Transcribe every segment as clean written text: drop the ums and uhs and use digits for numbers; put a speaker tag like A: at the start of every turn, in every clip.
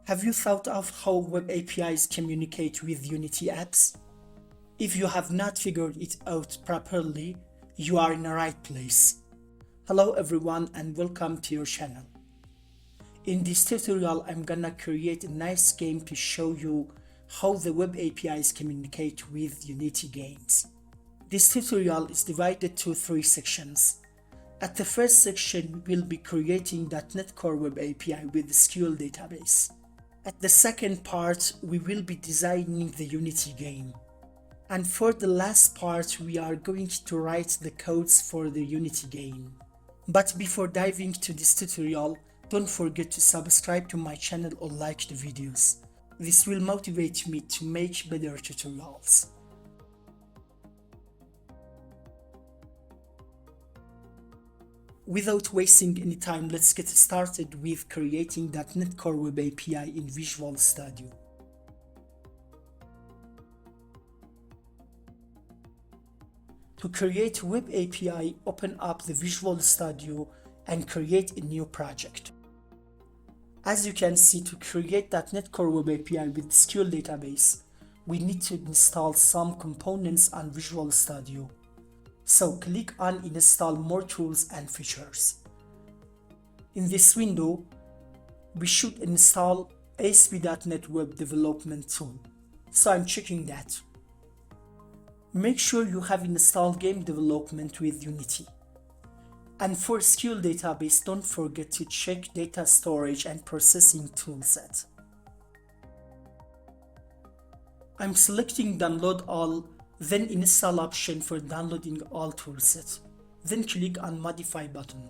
A: Have you thought of how web APIs communicate with Unity apps? If you have not figured it out properly, you are in the right place. Hello everyone and welcome to your channel. In this tutorial, I'm gonna create a nice game to show you how the web APIs communicate with Unity games. This tutorial is divided to 3 sections. At the first section, we'll be creating .NET Core Web API with SQL database. At the second part, we will be designing the Unity game. And for the last part, we are going to write the codes for the Unity game. But before diving to this tutorial, don't forget to subscribe to my channel or like the videos. This will motivate me to make better tutorials. Without wasting any time, let's get started with creating .NET Core Web API in Visual Studio. To create Web API, open up the Visual Studio and create a new project. As you can see, to create .NET Core Web API with SQL database, we need to install some components on Visual Studio. So click on Install More Tools and Features. In this window, we should install ASP.NET Web Development Tool. So I'm checking that. Make sure you have installed Game Development with Unity. And for SQL database, don't forget to check Data Storage and Processing Toolset. I'm selecting Download All, then Install option for downloading all toolset. Then click on Modify button.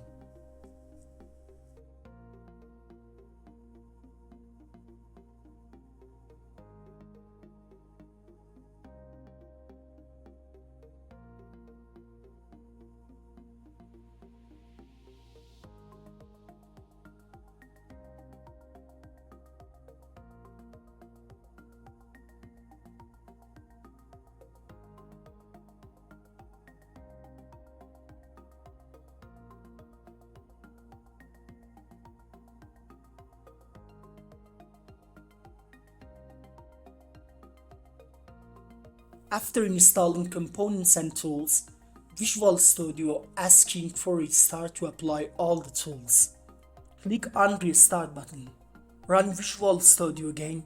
A: After installing components and tools, Visual Studio asking for restart to apply all the tools. Click on Restart button. Run Visual Studio again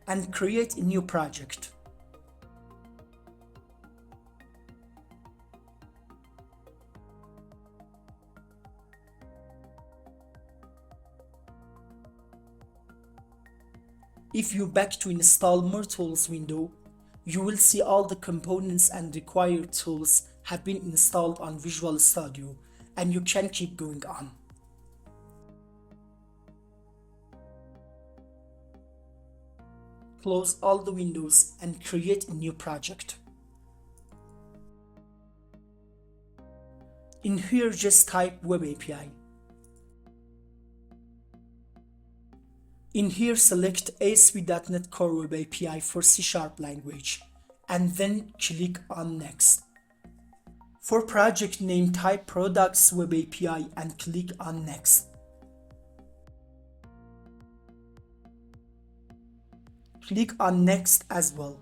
A: and create a new project. If you back to Install More Tools window, you will see all the components and required tools have been installed on Visual Studio, and you can keep going on. Close all the windows and create a new project. In here, just type Web API. In here, select ASP.NET Core Web API for C# language, and then click on Next. For project name, type Products Web API and click on Next. Click on Next as well.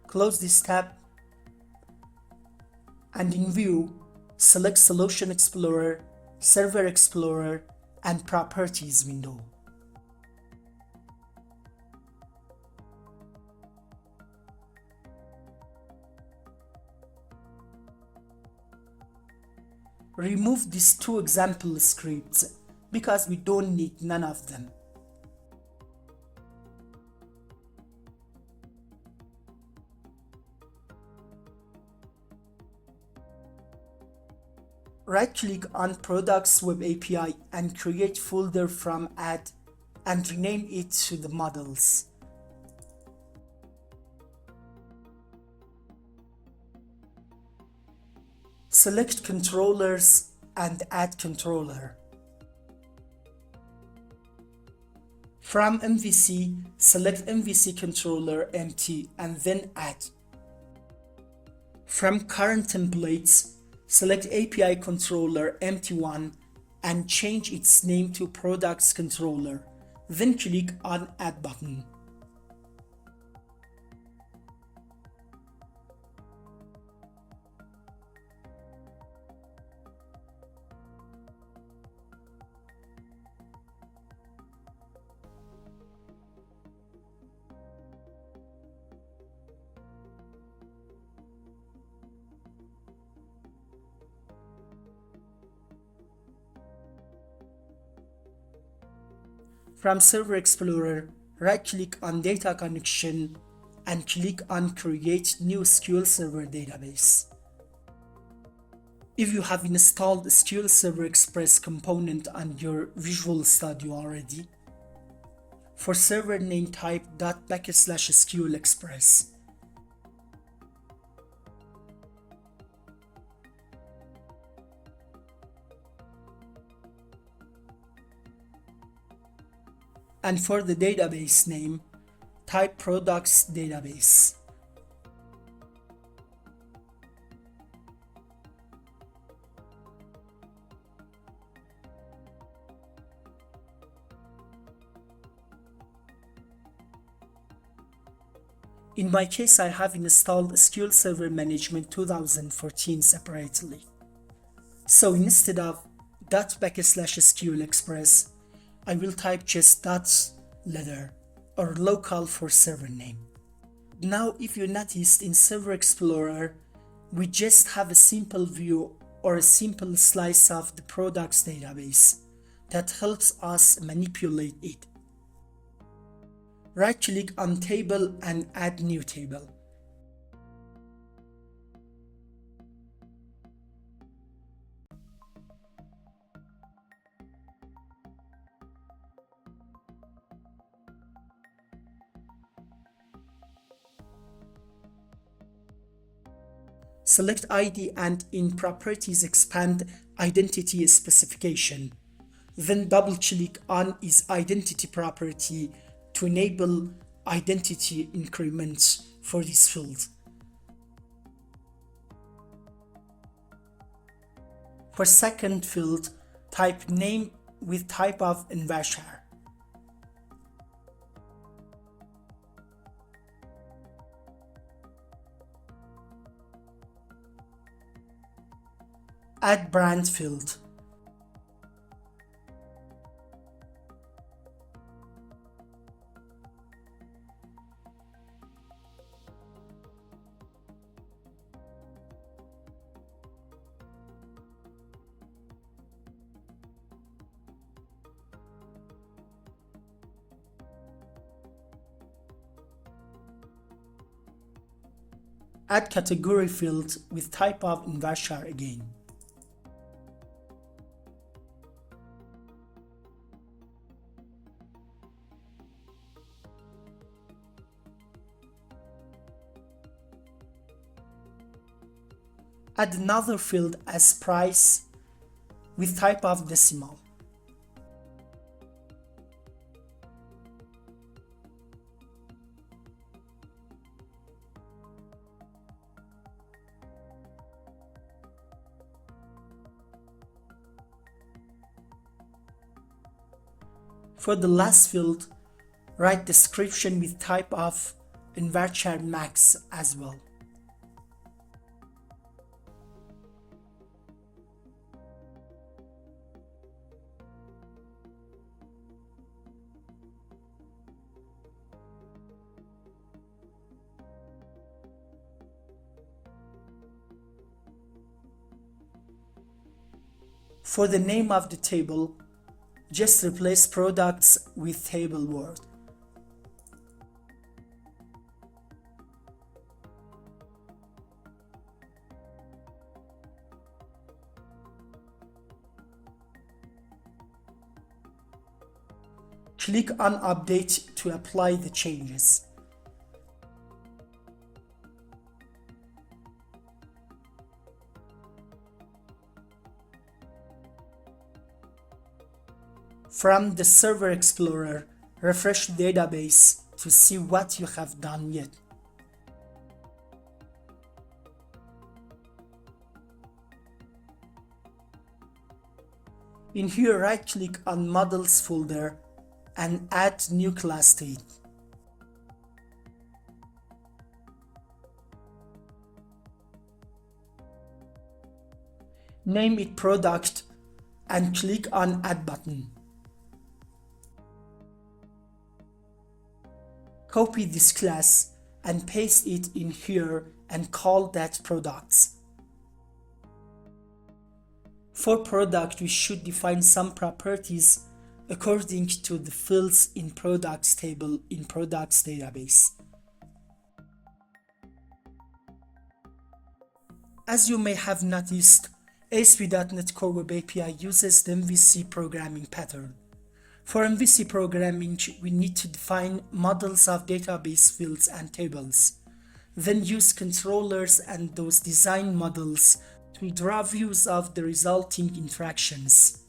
A: Close this tab and in View, select Solution Explorer, Server Explorer, and Properties window. Remove these 2 example scripts because we don't need none of them. Right-click on Products Web API and create folder from Add and rename it to the models. Select Controllers and add controller. From MVC, select MVC controller empty and then add. From current templates, select API controller empty one and change its name to products controller. Then click on add button. From Server Explorer, right-click on Data Connection and click on Create New SQL Server Database. If you have installed SQL Server Express component on your Visual Studio already, for server name type ./SQL Express. And for the database name, type products database. In my case, I have installed SQL Server Management 2014 separately. So instead of ./SQL Express, I will type just .letter or local for server name. Now, if you noticed in Server Explorer, we just have a simple view or a simple slice of the products database that helps us manipulate it. Right-click on Table and add new table. Select ID and in Properties expand Identity Specification. Then double-click on is Identity property to enable identity increments for this field. For second field, type name with type of varchar. Add brand field. Add category field with type of varchar again. Add another field as price with type of decimal. For the last field, write description with type of varchar max as well. For the name of the table, just replace products with table word. Click on Update to apply the changes. From the Server Explorer, Refresh the database to see what you have done yet. In here, right-click on Models folder and add new class to it. Name it Product and click on Add button. Copy this class and paste it in here and call that Products. For product, we should define some properties according to the fields in products table in products database. As you may have noticed, ASP.NET Core Web API uses the MVC programming pattern. For MVC programming, we need to define models of database fields and tables, then use controllers and those design models to draw views of the resulting interactions.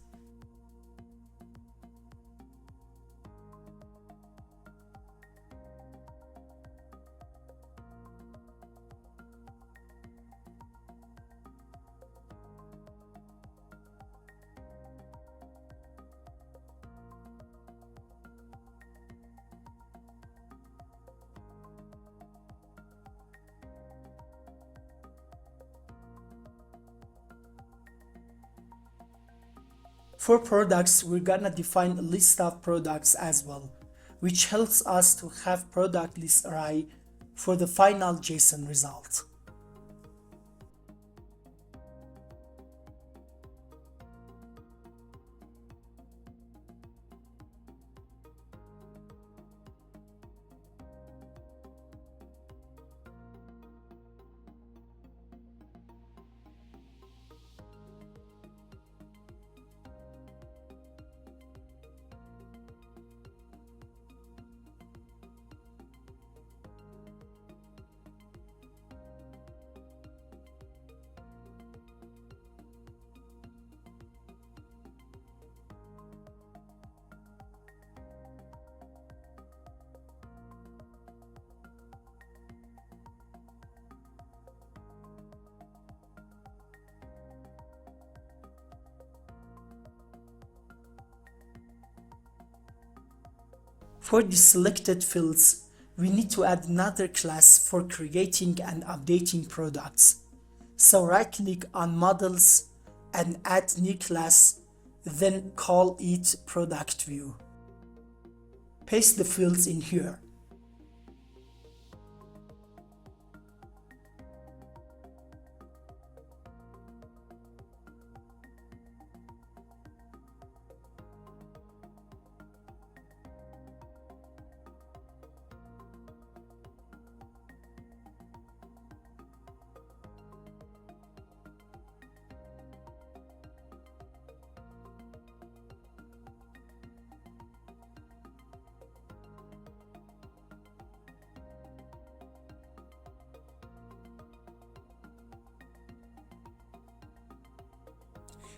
A: For products, we're gonna define a list of products as well, which helps us to have product list array for the final JSON result. For the selected fields, we need to add another class for creating and updating products. So right-click on Models and add new class, then call it Product View. Paste the fields in here.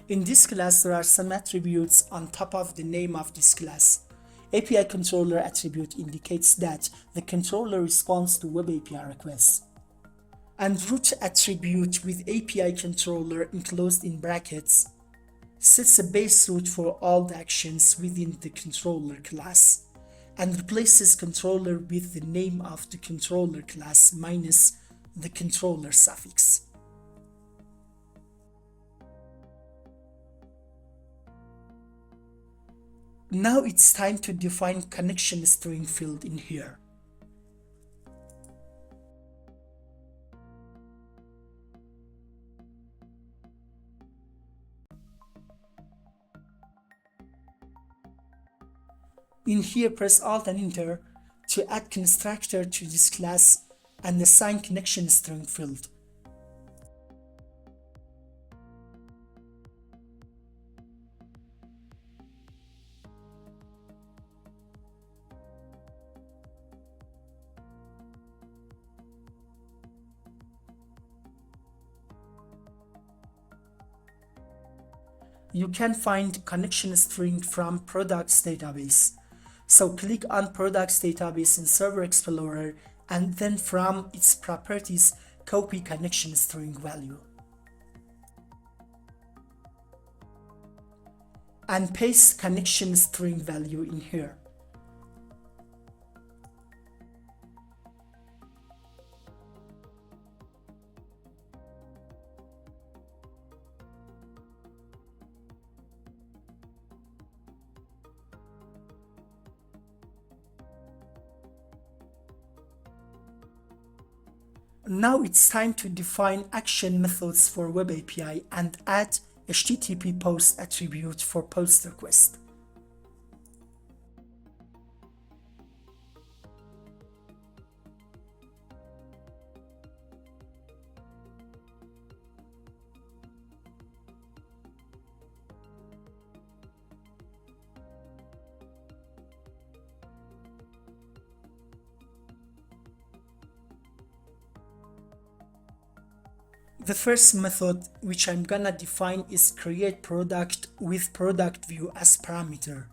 A: In this class, there are some attributes on top of the name of this class. API controller attribute indicates that the controller responds to web API requests. And root attribute with API controller enclosed in brackets sets a base route for all the actions within the controller class and replaces controller with the name of the controller class minus the controller suffix. Now it's time to define connection string field in here. In here, press Alt and Enter to add constructor to this class and assign connection string field. You can find connection string from products database. So click on Products Database in Server Explorer and then from its properties, copy connection string value. And paste connection string value in here. Now it's time to define action methods for Web API and add HTTP post attribute for post request. The first method which I'm gonna define is create product with product view as parameter.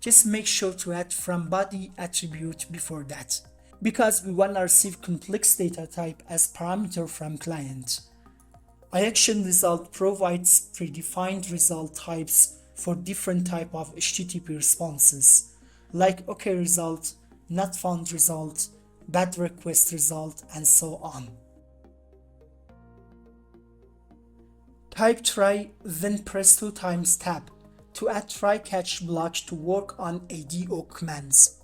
A: Just make sure to add from body attribute before that, because we wanna receive complex data type as parameter from client. iAction result provides predefined result types for different type of HTTP responses, like OK result, not found result, bad request result, and so on. Type try, then press 2 times tab to add try catch block to work on ADO commands.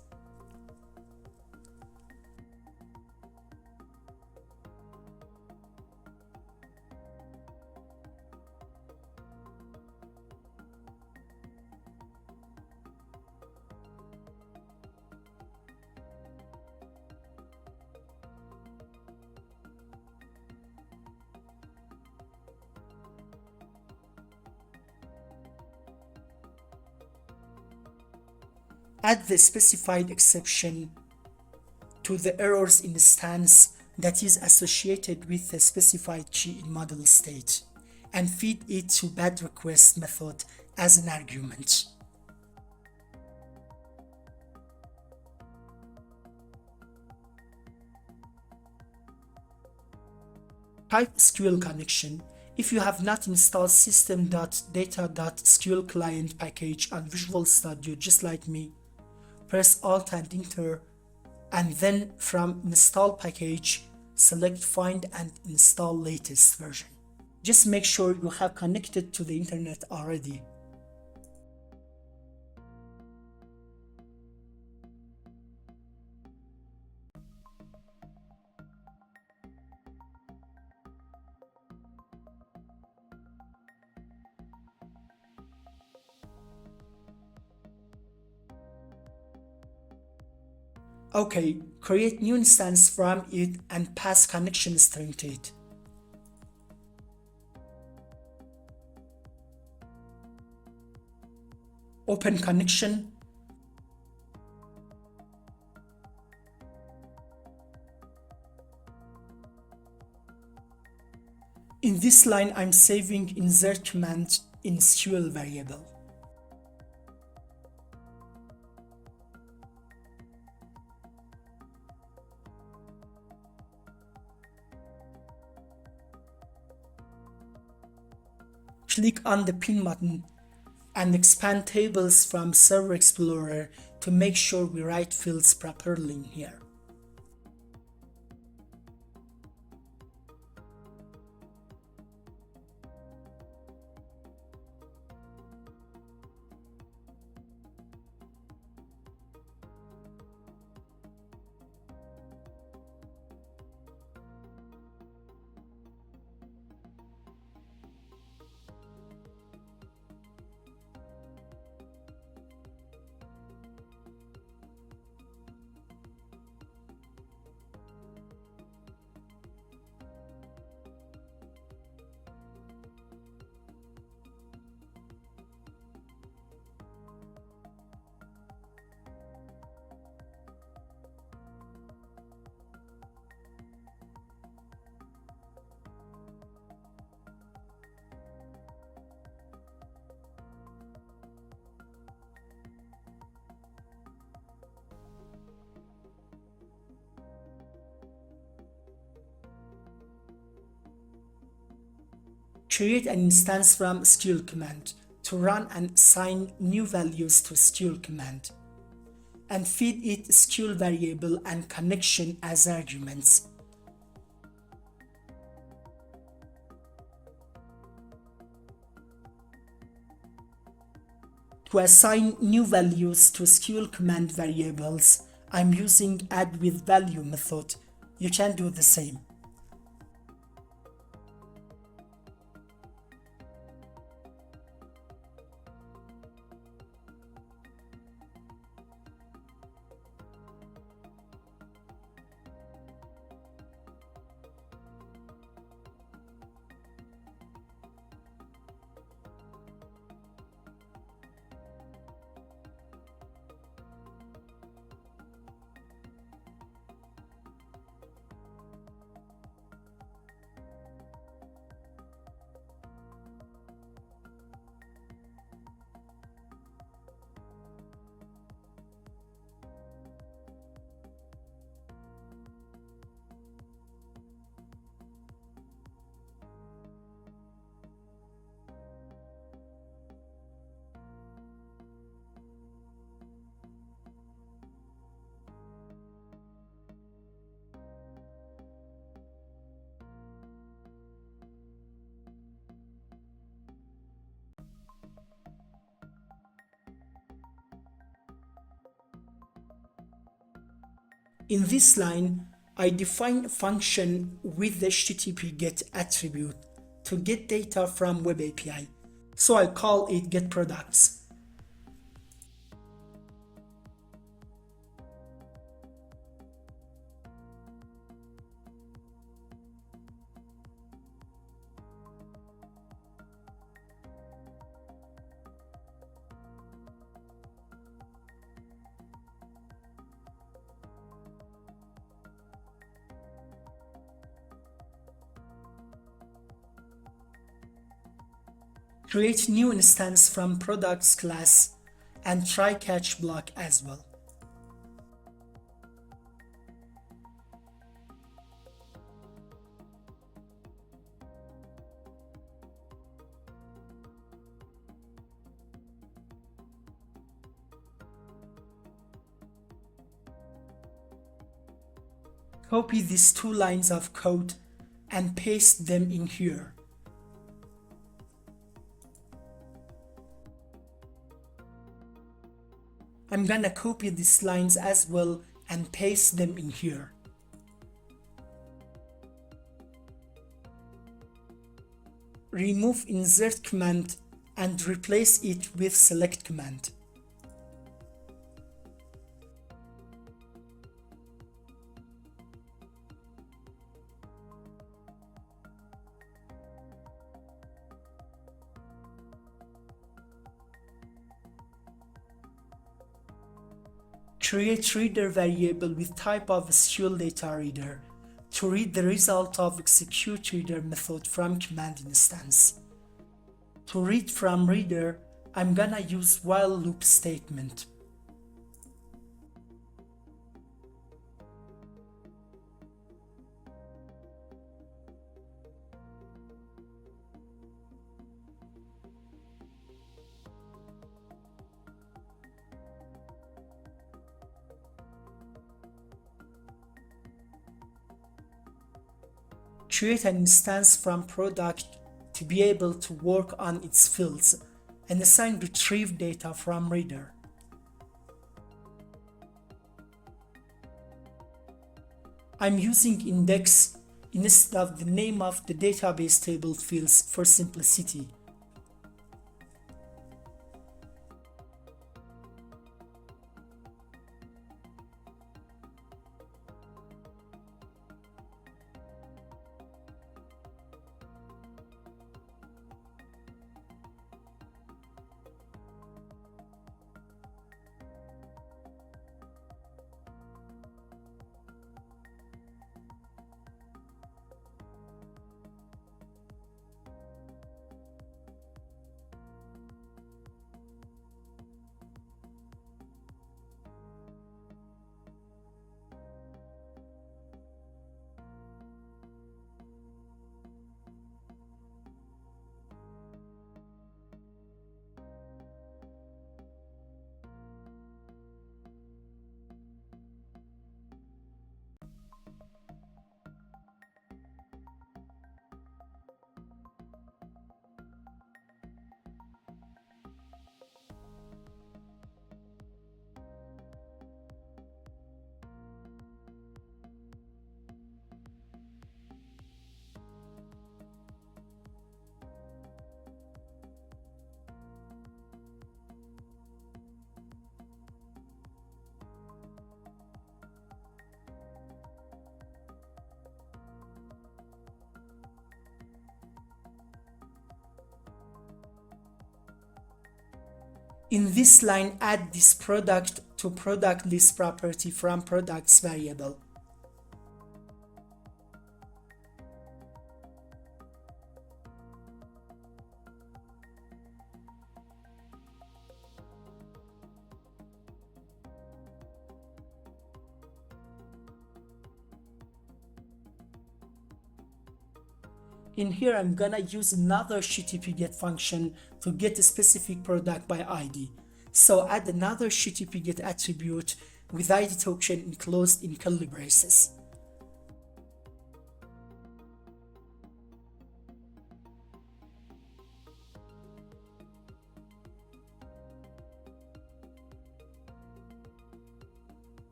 A: Add the specified exception to the errors instance that is associated with the specified key in model state and feed it to bad request method as an argument. Type SQL connection. If you have not installed system.data.sql client package on Visual Studio just like me, press Alt and Enter, and then from Install Package, select Find and install latest version. Just make sure you have connected to the internet already. Okay, create new instance from it and pass connection string to it. Open connection. In this line, I'm saving insert command in SQL variable. Click on the pin button and expand tables from Server Explorer to make sure we write fields properly in here. Create an instance from SQL command to run and assign new values to SQL command, and feed it SQL variable and connection as arguments. To assign new values to SQL command variables, I'm using add with value method. You can do the same. In this line, I define a function with the HTTP GET attribute to get data from Web API. So I call it getProducts. Create new instance from products class and try catch block as well. Copy these two lines of code and paste them in here. I'm gonna copy these lines as well and paste them in here. Remove insert command and replace it with select command. Create reader variable with type of SQL data reader to read the result of execute reader method from command instance. To read from reader, I'm gonna use while loop statement. Create an instance from product to be able to work on its fields and assign retrieve data from reader. I'm using index instead of the name of the database table fields for simplicity. In this line, add this product to product list property from products variable. In here, I'm gonna use another HTTP GET function to get a specific product by ID. So add another HTTP GET attribute with ID token enclosed in curly braces.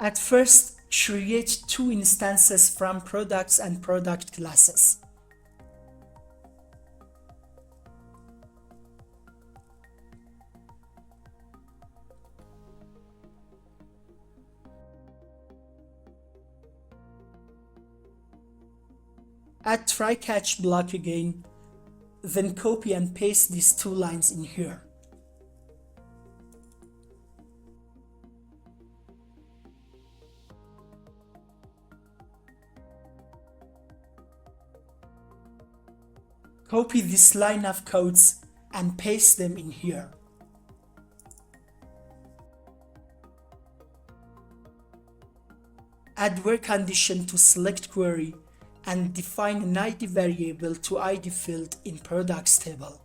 A: At first, create two instances from products and product classes. Add try-catch block again, then copy and paste these two lines in here. Copy this line of codes and paste them in here. Add where condition to select query and define an ID variable to ID field in products table.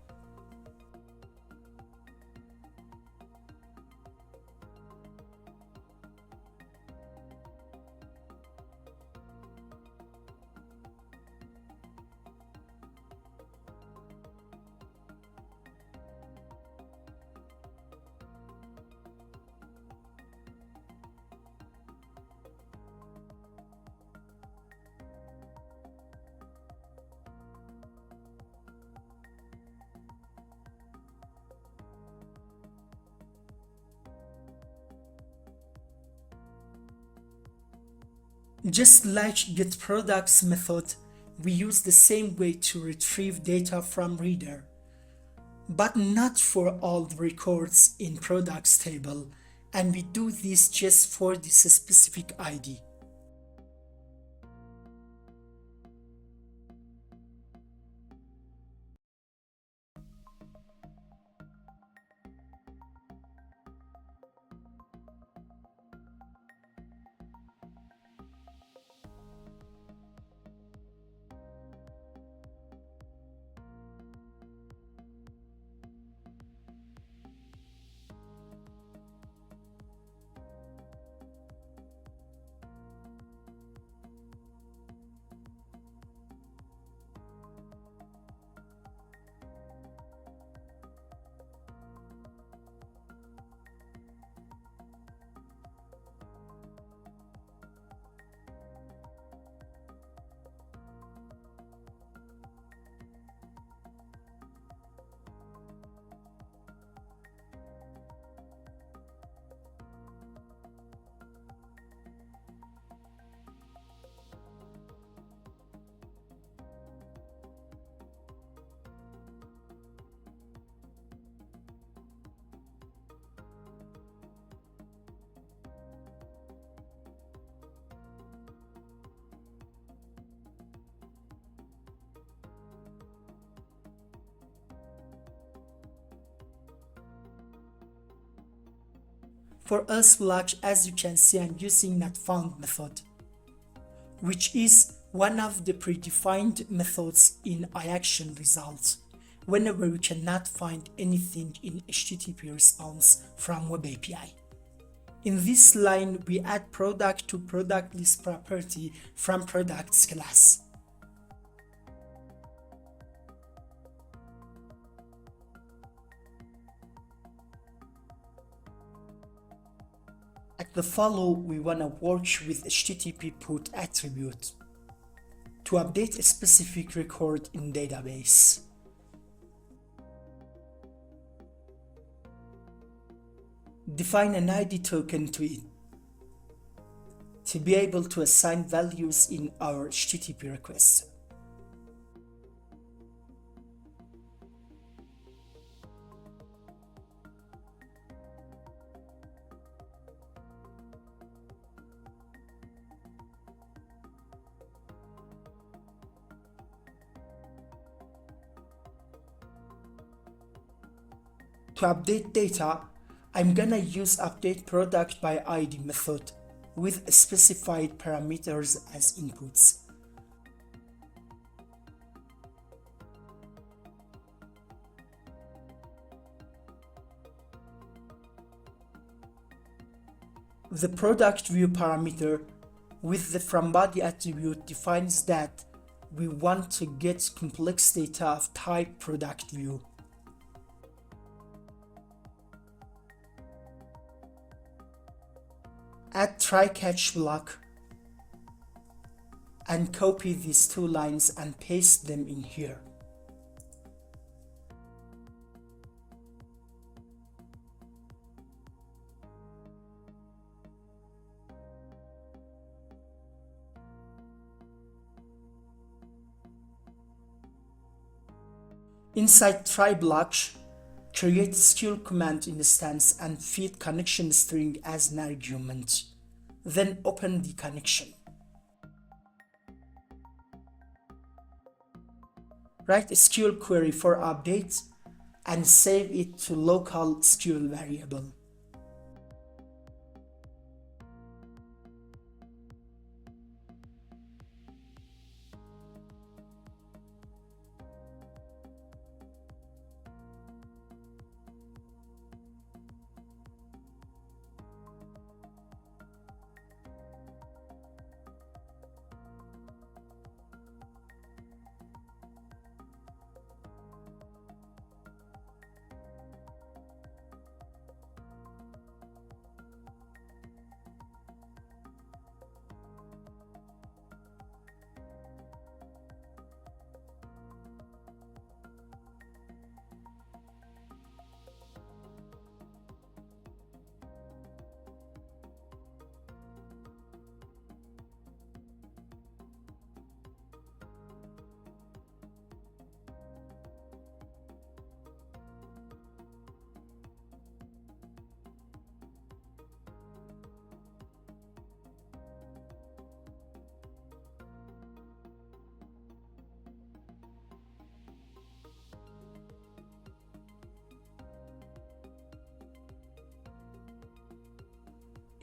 A: Just like getProducts method, we use the same way to retrieve data from reader, but not for all the records in products table, and we do this just for this specific ID. For else block, as you can see, I'm using NotFound method, which is one of the predefined methods in iAction results whenever we cannot find anything in HTTP response from Web API. In this line, we add product to product list property from products class. At the follow, we want to work with HTTP put attribute to update a specific record in database. Define an ID token to it to be able to assign values in our HTTP requests. To update data, I'm gonna use update product by ID method with specified parameters as inputs. The product view parameter with the fromBody attribute defines that we want to get complex data of type product view. Add try-catch block and copy these two lines and paste them in here. Inside try block, create SQL command instance and feed connection string as an argument. Then open the connection. Write a SQL query for update and save it to local SQL variable.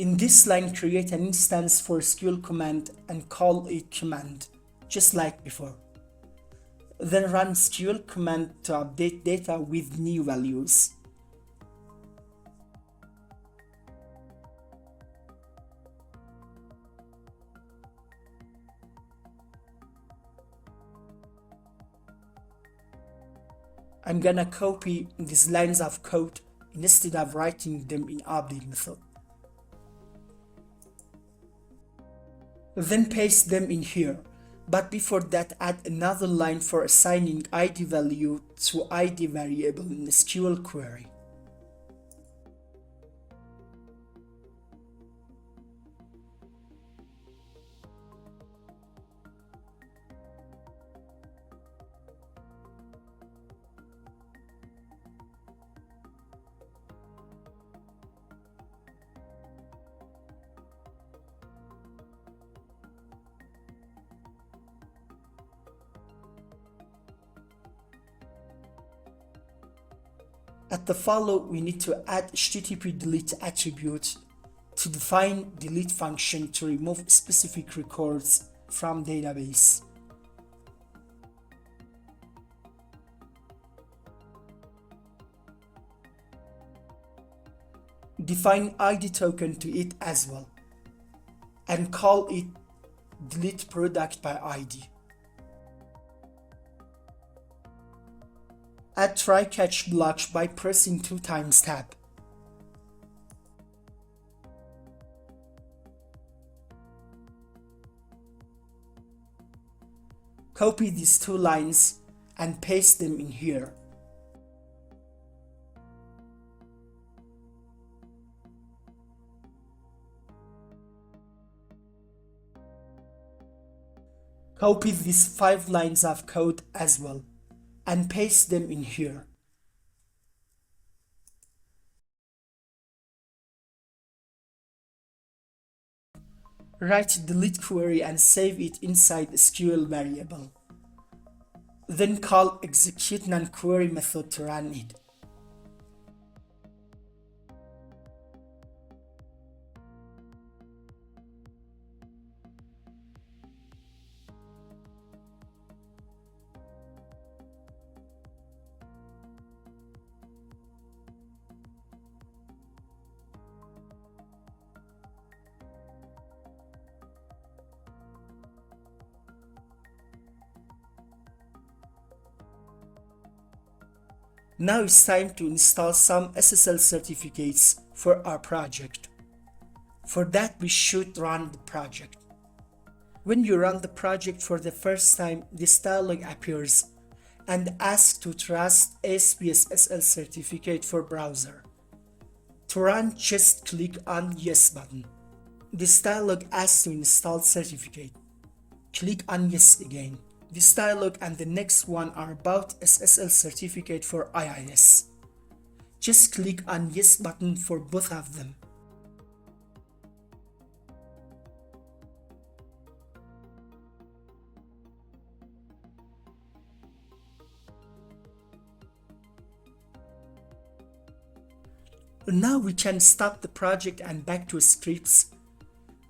A: In this line, create an instance for SQL command and call it command, just like before. Then run SQL command to update data with new values. I'm gonna copy these lines of code instead of writing them in update method. Then paste them in here, but before that add another line for assigning ID value to ID variable in the SQL query. At the follow, we need to add HTTP delete attribute to define delete function to remove specific records from database. Define ID token to it as well and call it delete product by ID. Add try-catch block by pressing 2 times tab. Copy these 2 lines and paste them in here. Copy these 5 lines of code as well and paste them in here. Write delete query and save it inside SQL variable. Then call execute non-query method to run it. Now it's time to install some SSL certificates for our project. For that, we should run the project. When you run the project for the first time, this dialog appears and asks to trust ASP.SSL SSL certificate for browser. To run, just click on Yes button. This dialog asks to install certificate. Click on Yes again. This dialog and the next one are about SSL certificate for IIS. Just click on Yes button for both of them. Now we can stop the project and back to scripts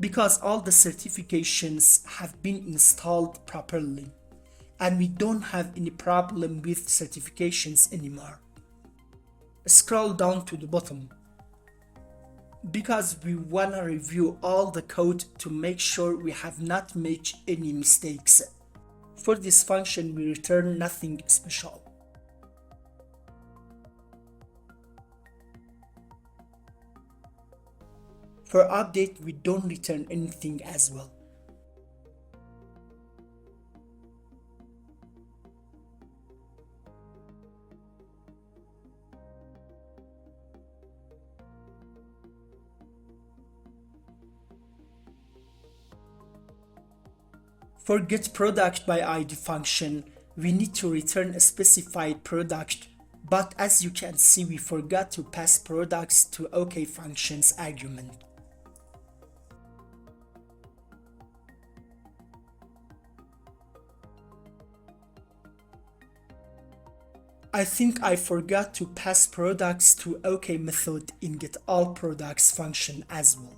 A: because all the certifications have been installed properly and we don't have any problem with certifications anymore. Scroll down to the bottom because we want to review all the code to make sure we have not made any mistakes. For this function, we return nothing special. For update, we don't return anything as well. For getProductById function, we need to return a specified product, but as you can see, we forgot to pass products to OK functions argument. I think I forgot to pass products to OK method in getAllProducts function as well.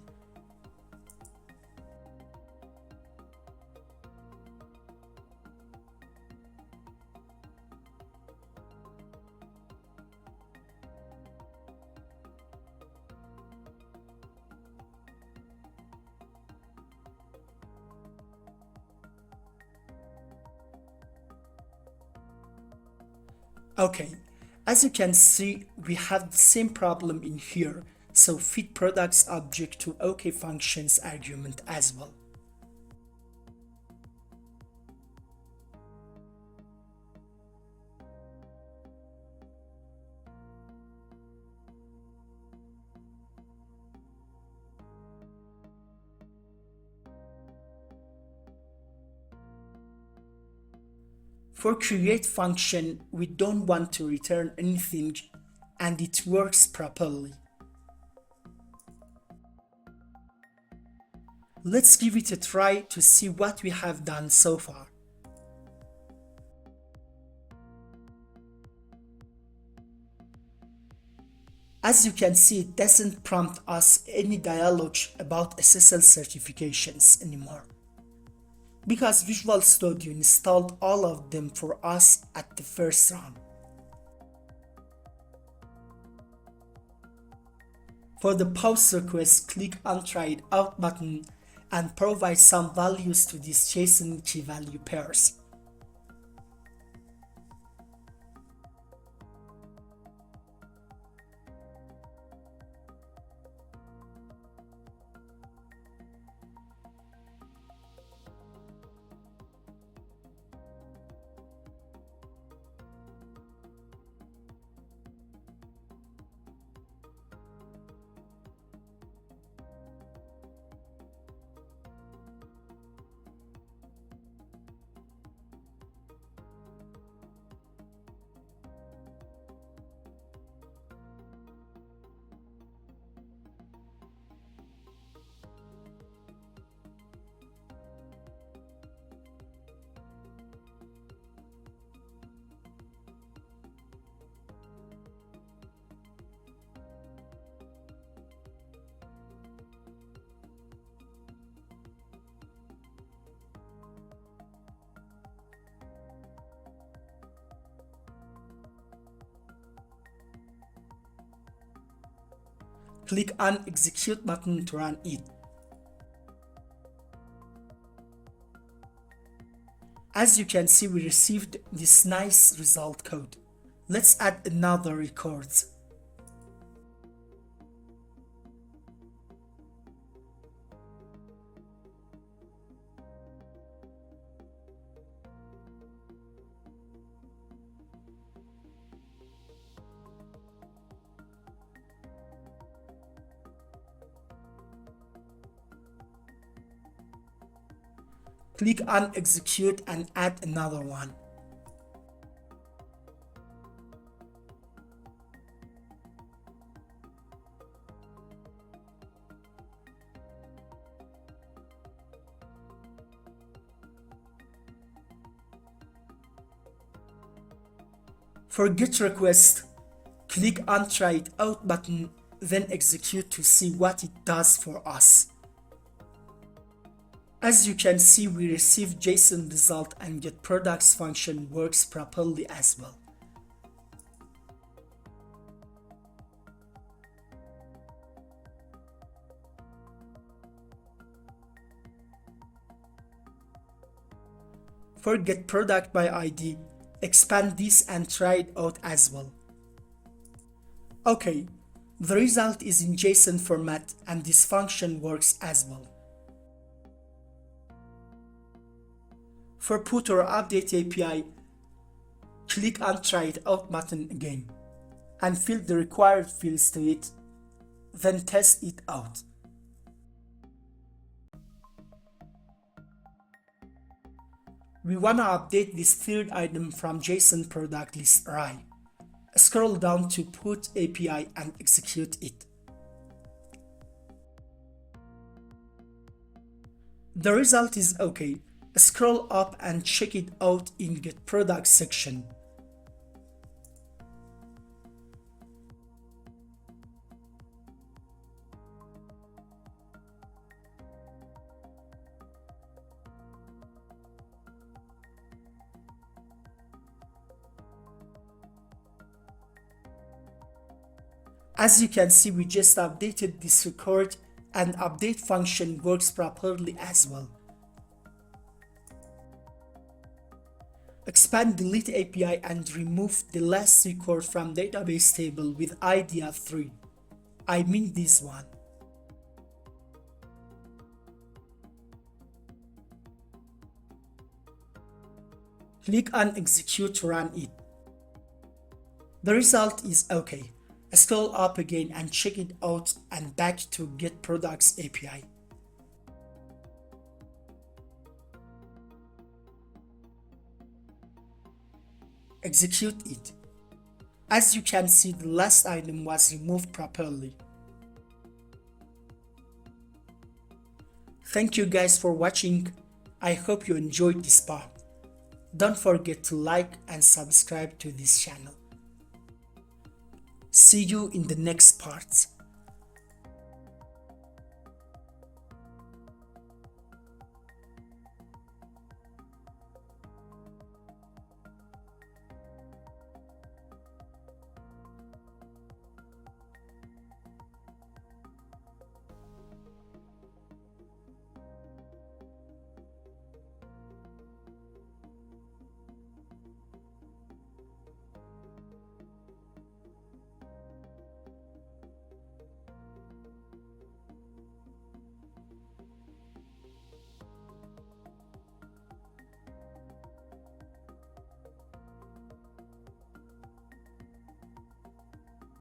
A: Okay, as you can see, we have the same problem in here, so feed products object to OK functions argument as well. For create function, we don't want to return anything and it works properly. Let's give it a try to see what we have done so far. As you can see, it doesn't prompt us any dialog about SSL certifications anymore, because Visual Studio installed all of them for us at the first run. For the post request, click on Try It Out button and provide some values to these JSON key value pairs. Click on Execute button to run it. As you can see, we received this nice result code. Let's add another record. Click on Execute and add another one. For GET request, click on Try it out button, then execute to see what it does for us. As you can see, we received JSON result and getProducts function works properly as well. For getProduct by ID, expand this and try it out as well. Okay, the result is in JSON format and this function works as well. For Put or Update API, click on Try it out button again and fill the required fields to it, then test it out. We wanna update this third item from JSON product list array. Scroll down to Put API and execute it. The result is okay. Scroll up and check it out in getProducts section. As you can see, we just updated this record and update function works properly as well. Expand Delete API and remove the last record from database table with ID of 3. I mean this one. Click on Execute to run it. The result is okay. Scroll up again and check it out and back to getProducts API. Execute it. As you can see, the last item was removed properly. Thank you guys for watching. I hope you enjoyed this part. Don't forget to like and subscribe to this channel. See you in the next part.